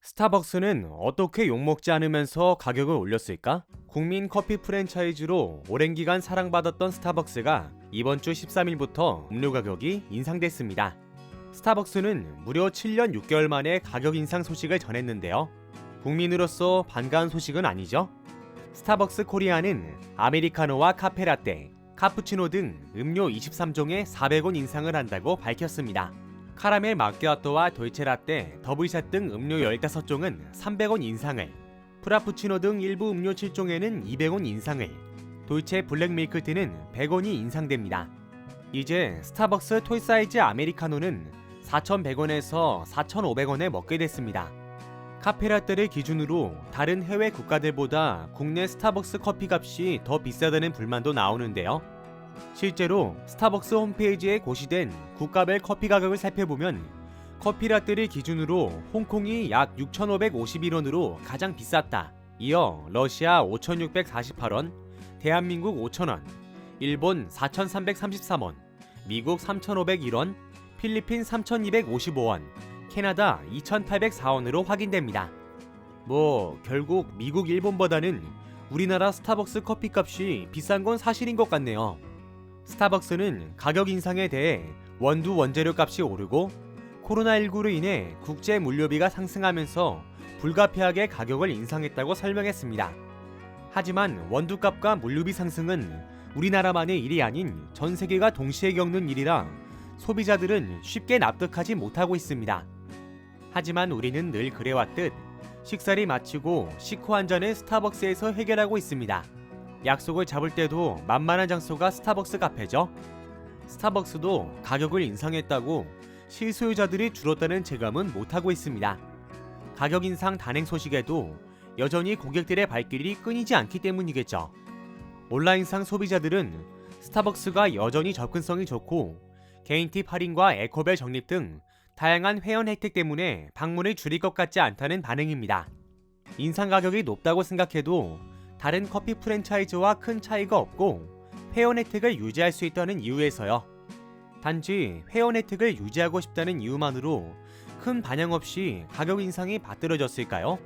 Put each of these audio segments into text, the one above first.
스타벅스는 어떻게 욕먹지 않으면서 가격을 올렸을까? 국민 커피 프랜차이즈로 오랜 기간 사랑받았던 스타벅스가 이번 주 13일부터 음료 가격이 인상됐습니다. 스타벅스는 무려 7년 6개월 만에 가격 인상 소식을 전했는데요. 국민으로서 반가운 소식은 아니죠? 스타벅스 코리아는 아메리카노와 카페라떼, 카푸치노 등 음료 23종에 400원 인상을 한다고 밝혔습니다. 카라멜 마키아토와 돌체라떼, 더블샷 등 음료 15종은 300원 인상을, 프라푸치노 등 일부 음료 7종에는 200원 인상을, 돌체 블랙 밀크티는 100원이 인상됩니다. 이제 스타벅스 톨사이즈 아메리카노는 4,100원에서 4,500원에 먹게 됐습니다. 카페라떼를 기준으로 다른 해외 국가들보다 국내 스타벅스 커피 값이 더 비싸다는 불만도 나오는데요. 실제로 스타벅스 홈페이지에 고시된 국가별 커피 가격을 살펴보면 커피라떼를 기준으로 홍콩이 약 6,551원으로 가장 비쌌다. 이어 러시아 5,648원, 대한민국 5,000원, 일본 4,333원, 미국 3,501원, 필리핀 3,255원, 캐나다 2,804원으로 확인됩니다. 결국 미국, 일본보다는 우리나라 스타벅스 커피값이 비싼 건 사실인 것 같네요. 스타벅스는 가격 인상에 대해 원두 원재료 값이 오르고 코로나19로 인해 국제 물류비가 상승하면서 불가피하게 가격을 인상했다고 설명했습니다. 하지만 원두값과 물류비 상승은 우리나라만의 일이 아닌 전 세계가 동시에 겪는 일이라 소비자들은 쉽게 납득하지 못하고 있습니다. 하지만 우리는 늘 그래왔듯 식사를 마치고 식후 한 잔을 스타벅스에서 해결하고 있습니다. 약속을 잡을 때도 만만한 장소가 스타벅스 카페죠. 스타벅스도 가격을 인상했다고 실소유자들이 줄었다는 체감은 못하고 있습니다. 가격 인상 단행 소식에도 여전히 고객들의 발길이 끊이지 않기 때문이겠죠. 온라인상 소비자들은 스타벅스가 여전히 접근성이 좋고 개인 팁 할인과 에코벨 적립 등 다양한 회원 혜택 때문에 방문을 줄일 것 같지 않다는 반응입니다. 인상 가격이 높다고 생각해도 다른 커피 프랜차이즈와 큰 차이가 없고 회원 혜택을 유지할 수 있다는 이유에서요. 단지 회원 혜택을 유지하고 싶다는 이유만으로 큰 반향 없이 가격 인상이 받들어졌을까요?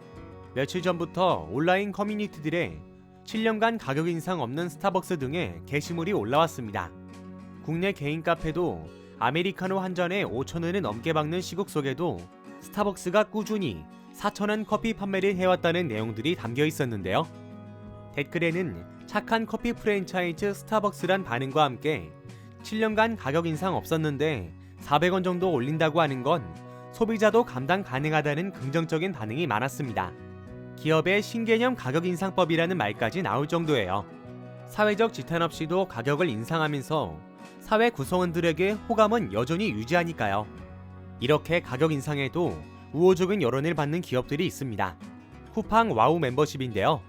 며칠 전부터 온라인 커뮤니티들에 7년간 가격 인상 없는 스타벅스 등의 게시물이 올라왔습니다. 국내 개인 카페도 아메리카노 한 잔에 5,000원을 넘게 박는 시국 속에도 스타벅스가 꾸준히 4,000원 커피 판매를 해왔다는 내용들이 담겨 있었는데요. 댓글에는 착한 커피 프랜차이즈 스타벅스란 반응과 함께 7년간 가격 인상 없었는데 400원 정도 올린다고 하는 건 소비자도 감당 가능하다는 긍정적인 반응이 많았습니다. 기업의 신개념 가격 인상법이라는 말까지 나올 정도예요. 사회적 지탄 없이도 가격을 인상하면서 사회 구성원들에게 호감은 여전히 유지하니까요. 이렇게 가격 인상에도 우호적인 여론을 받는 기업들이 있습니다. 쿠팡 와우 멤버십인데요.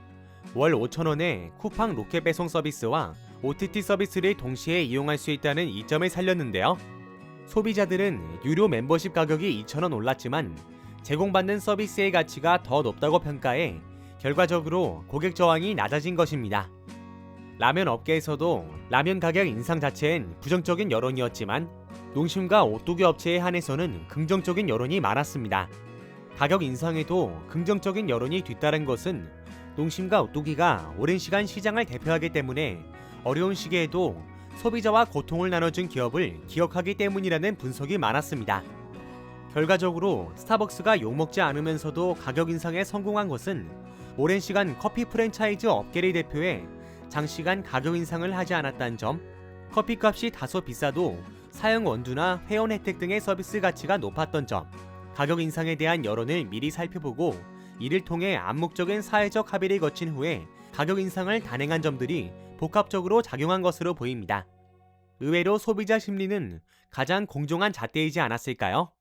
월 5,000원에 쿠팡 로켓 배송 서비스와 OTT 서비스를 동시에 이용할 수 있다는 이점을 살렸는데요. 소비자들은 유료 멤버십 가격이 2,000원 올랐지만 제공받는 서비스의 가치가 더 높다고 평가해 결과적으로 고객 저항이 낮아진 것입니다. 라면 업계에서도 라면 가격 인상 자체엔 부정적인 여론이었지만 농심과 오뚜기 업체에 한해서는 긍정적인 여론이 많았습니다. 가격 인상에도 긍정적인 여론이 뒤따른 것은 농심과 오뚜기가 오랜 시간 시장을 대표하기 때문에 어려운 시기에도 소비자와 고통을 나눠준 기업을 기억하기 때문이라는 분석이 많았습니다. 결과적으로 스타벅스가 욕먹지 않으면서도 가격 인상에 성공한 것은 오랜 시간 커피 프랜차이즈 업계를 대표해 장시간 가격 인상을 하지 않았다는 점, 커피값이 다소 비싸도 사용 원두나 회원 혜택 등의 서비스 가치가 높았던 점, 가격 인상에 대한 여론을 미리 살펴보고 이를 통해 암묵적인 사회적 합의를 거친 후에 가격 인상을 단행한 점들이 복합적으로 작용한 것으로 보입니다. 의외로 소비자 심리는 가장 공정한 잣대이지 않았을까요?